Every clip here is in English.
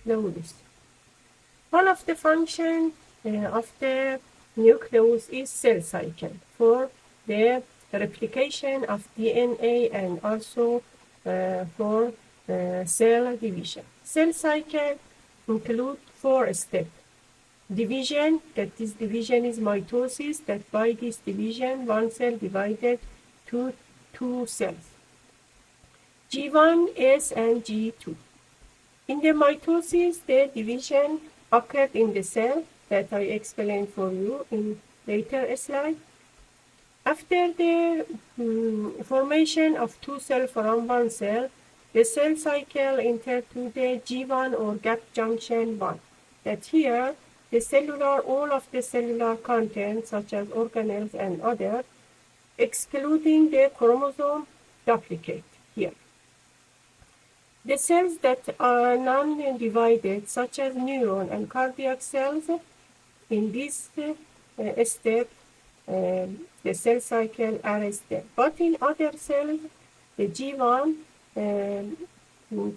nucleus. One of the functions of the nucleus is cell cycle for the replication of DNA and also for cell division. Cell cycle include 4 steps. Division, that this division is mitosis, that by this division one cell divided to 2 cells. G1, S, and G2. In the mitosis, the division occurred in the cell that I explained for you in later slide. After the formation of 2 cells from 1 cell, the cell cycle entered to the G1 or gap junction 1. That here, all of the cellular content, such as organelles and others, excluding the chromosome, duplicate here. The cells that are non-divided, such as neuron and cardiac cells, in this step, the cell cycle arrested. But in other cells, the G1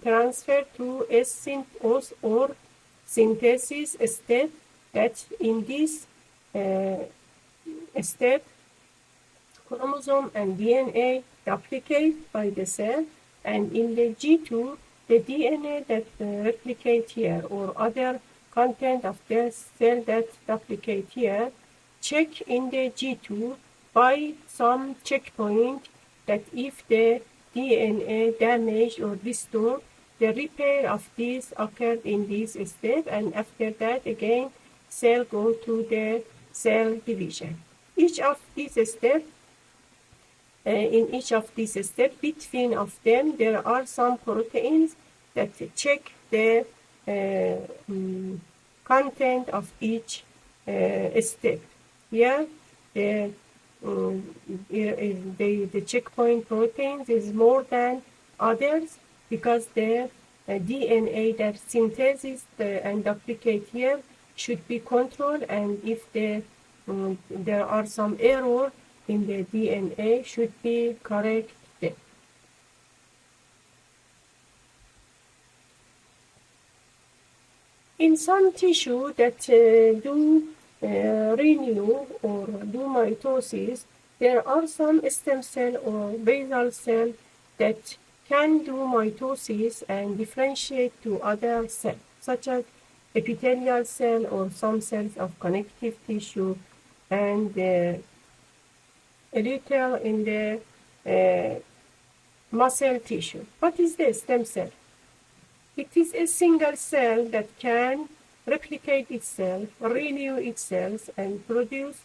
transfer to S or synthesis step, that in this step, chromosome and DNA duplicate by the cell, and in the G2, the DNA that replicate here or other content of the cell that duplicate here, check in the G2 by some checkpoint that if the DNA damaged or restored, the repair of this occurred in this step, and after that again cell go to the cell division. Each of these steps, in each of these steps, between of them there are some proteins that check the content of each step. Here, the checkpoint proteins is more than others because the DNA that synthesis and duplicate here should be controlled, and if there are some error in the DNA, should be corrected. In some tissue that do renew or do mitosis, there are some stem cell or basal cell that can do mitosis and differentiate to other cells, such as epithelial cell or some cells of connective tissue, and a little in the muscle tissue. What is the stem cell? It is a single cell that can replicate itself, renew its cells, and produce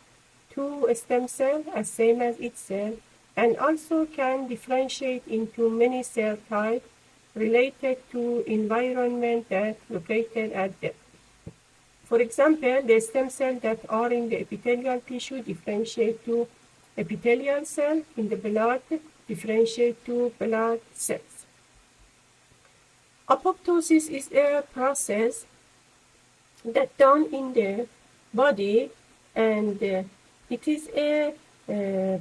2 stem cells as same as its cell, and also can differentiate into many cell types related to environment that located at them. For example, the stem cells that are in the epithelial tissue differentiate to epithelial cell, in the blood differentiate to blood cells. Apoptosis is a process that done in the body, and it is a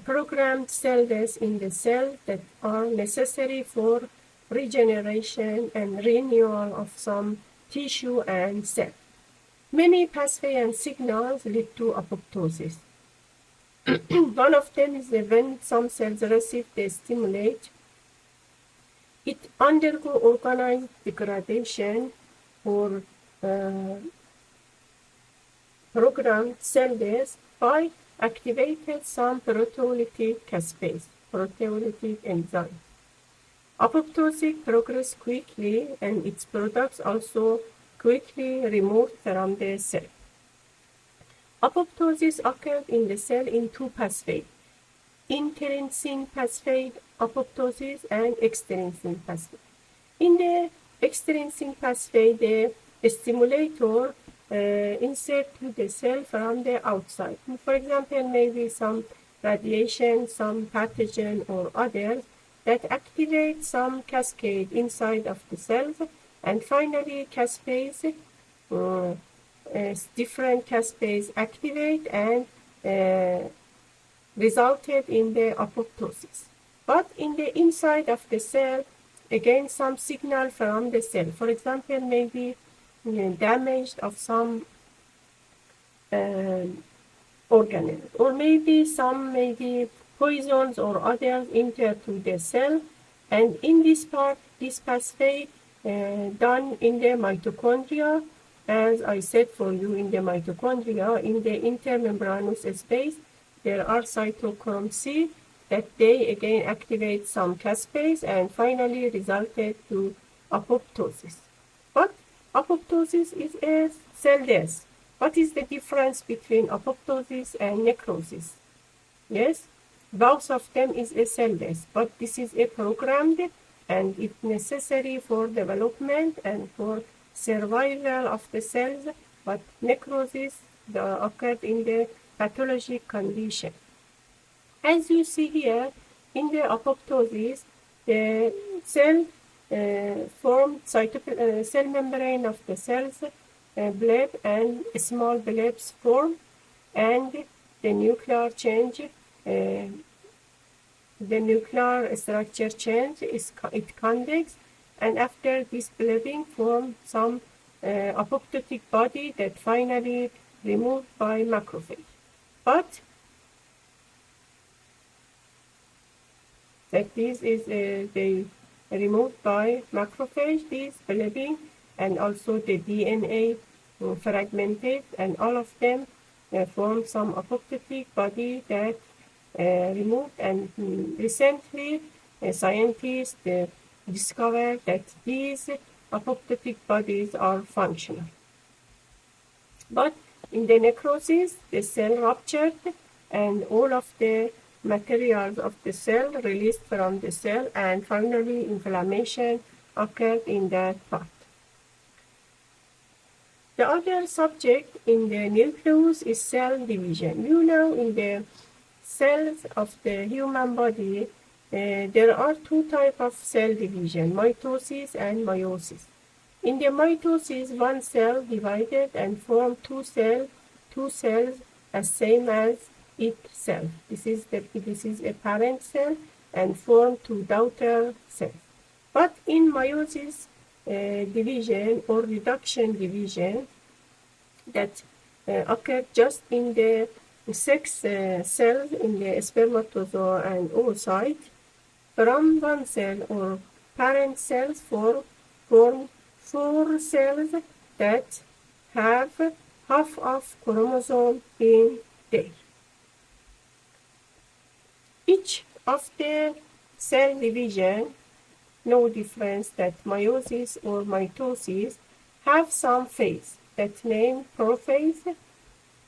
programmed cell death in the cell that are necessary for regeneration and renewal of some tissue and cell. Many pathways and signals lead to apoptosis. One of them is when some cells receive the stimulate, it undergo organized degradation or programmed cell death by activated some proteolytic cascades, proteolytic enzyme. Apoptosis progress quickly, and its products also quickly removed from the cell. Apoptosis occurs in the cell in 2 pathways: intrinsic pathway apoptosis and extrinsic pathway. In the extrinsic pathway, the stimulator insert to the cell from the outside. For example, maybe some radiation, some pathogen or others that activate some cascade inside of the cells, and finally cascades, different cascades activate and resulted in the apoptosis. But in the inside of the cell, again some signal from the cell. For example, maybe damage of some organisms, or maybe some poisons or others enter to the cell, and in this part, this pathway done in the mitochondria. As I said for you, in the mitochondria, in the intermembranous space, there are cytochrome C that they again activate some caspase and finally resulted to apoptosis. But apoptosis is a cell death. What is the difference between apoptosis and necrosis? Yes, both of them is a cell death, but this is a programmed and it's necessary for development and for survival of the cells, but necrosis occurred in the pathologic condition. As you see here, in the apoptosis, the cell cell membrane of the cells bleb and small blebs form, and the nuclear change, the nuclear structure change is it convex, and after this blebbing form some apoptotic body that finally removed by macrophage. But that this is they removed by macrophage, this blebbing, and also the DNA fragmented, and all of them form some apoptotic body that removed. And recently, scientists discovered that these apoptotic bodies are functional. But in the necrosis, the cell ruptured, and all of the materials of the cell released from the cell, and finally inflammation occurred in that part. The other subject in the nucleus is cell division. You know, in the cells of the human body, there are two types of cell division, mitosis and meiosis. In the mitosis, one cell divided and formed two cells as same as itself. This is a parent cell and form two daughter cells. But in meiosis division or reduction division that occurred just in the sex cells in the spermatozoa and oocyte, from one cell or parent cells form 4 cells that have half of chromosome in there. Each of the cell division, no difference that meiosis or mitosis, have some phase that name prophase,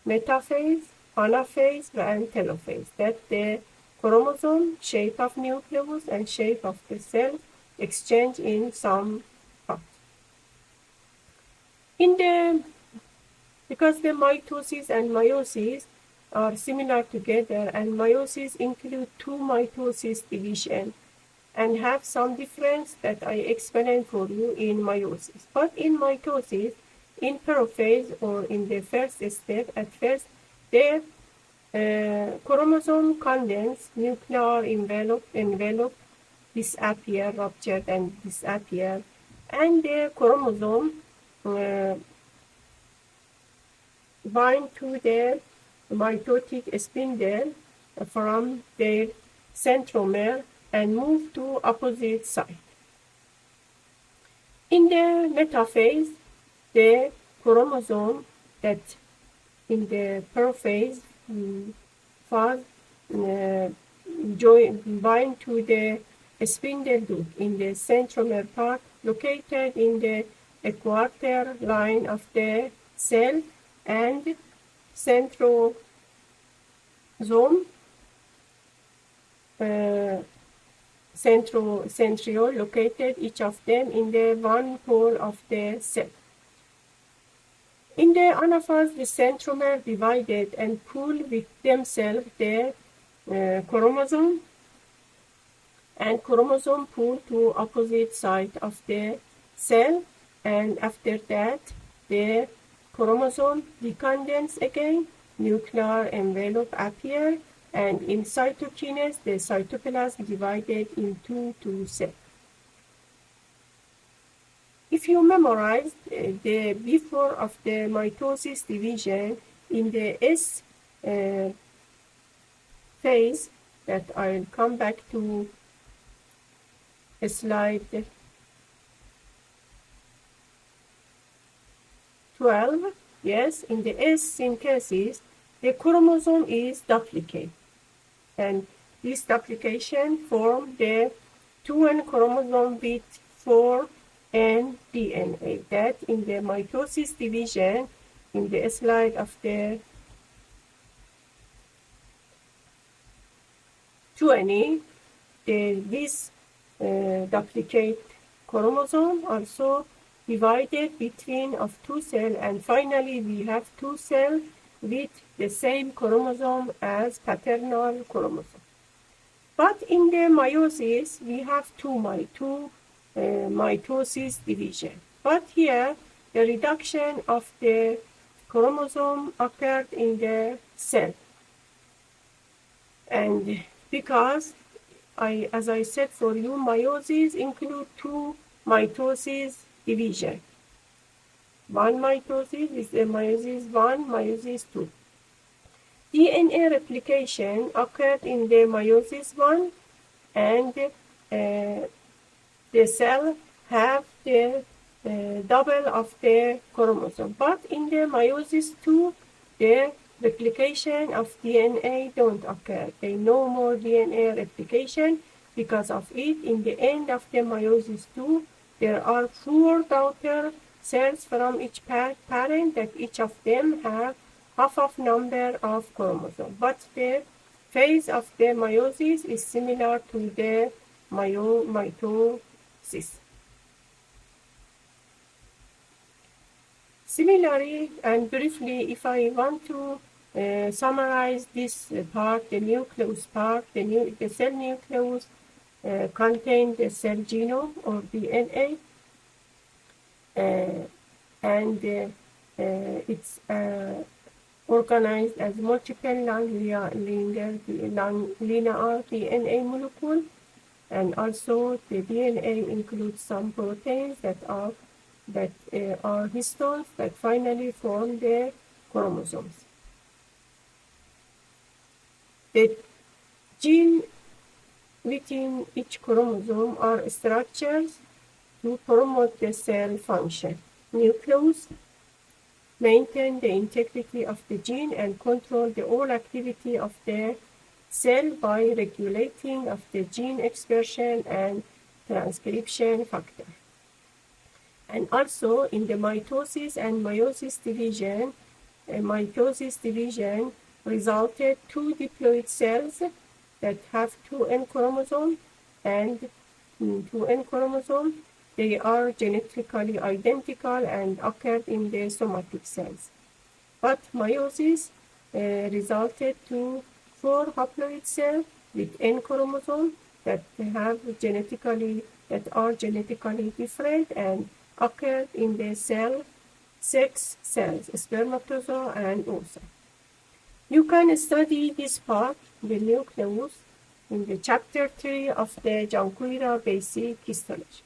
metaphase, anaphase, and telophase. That the chromosome, shape of nucleus, and shape of the cell exchange in some part. Because the mitosis and meiosis are similar together, and meiosis include 2 mitosis division and have some difference that I explained for you in meiosis. But in mitosis, in prophase or in the first step, at first, the chromosome condense, nuclear envelope disappear, ruptured and disappear, and the chromosome bind to the mitotic spindle from their centromere and move to opposite side. In the metaphase, the chromosome that in the prophase phase bind to the spindle loop in the centromere part located in the equator line of the cell, and centriole located each of them in the one pole of the cell. In the anaphase, the centromere divided and pull with themselves the chromosome, and chromosome pull to opposite side of the cell, and after that the chromosome decondense again, nuclear envelope appear, and in cytokinase the cytoplasm divided into 2 cells. If you memorize the before of the mitosis division in the S phase, that I'll come back to slide 12. Yes, in the S synthesis, the chromosome is duplicated, and this duplication forms the 2N chromosome with 4N DNA. That in the mitosis division, in the slide of the 20, this duplicate chromosome also divided between of two cells, and finally we have two cells with the same chromosome as paternal chromosome. But in the meiosis, we have two mitosis division. But here, the reduction of the chromosome occurred in the cell. And because, as I said for you, meiosis include two mitosis division. One mitosis is the meiosis 1, meiosis 2. DNA replication occurred in the meiosis 1, and the cell have the double of the chromosome. But in the meiosis 2, the replication of DNA don't occur. There is no more DNA replication. Because of it, in the end of the meiosis 2, there are 4 daughter cells from each parent, that each of them have half of number of chromosomes. But the phase of the meiosis is similar to the mitosis. Similarly, and briefly, if I want to summarize this part, the nucleus part, the cell nucleus contains the cell genome or DNA, and it's organized as multiple linear DNA molecule, and also the DNA includes some proteins that are histones that finally form the chromosomes. The gene within each chromosome are structures to promote the cell function. Nucleus maintain the integrity of the gene and control the all activity of the cell by regulating of the gene expression and transcription factor. And also in the mitosis and meiosis division, resulted 2 diploid cells that have 2N chromosome and 2N chromosome. They are genetically identical and occur in the somatic cells. But meiosis resulted to 4 haploid cells with N chromosome that are genetically different and occur in the cell 6 cells, spermatozoa and oocyte. You can study this part, the nucleus, in the chapter 3 of the Jankuira basic histology.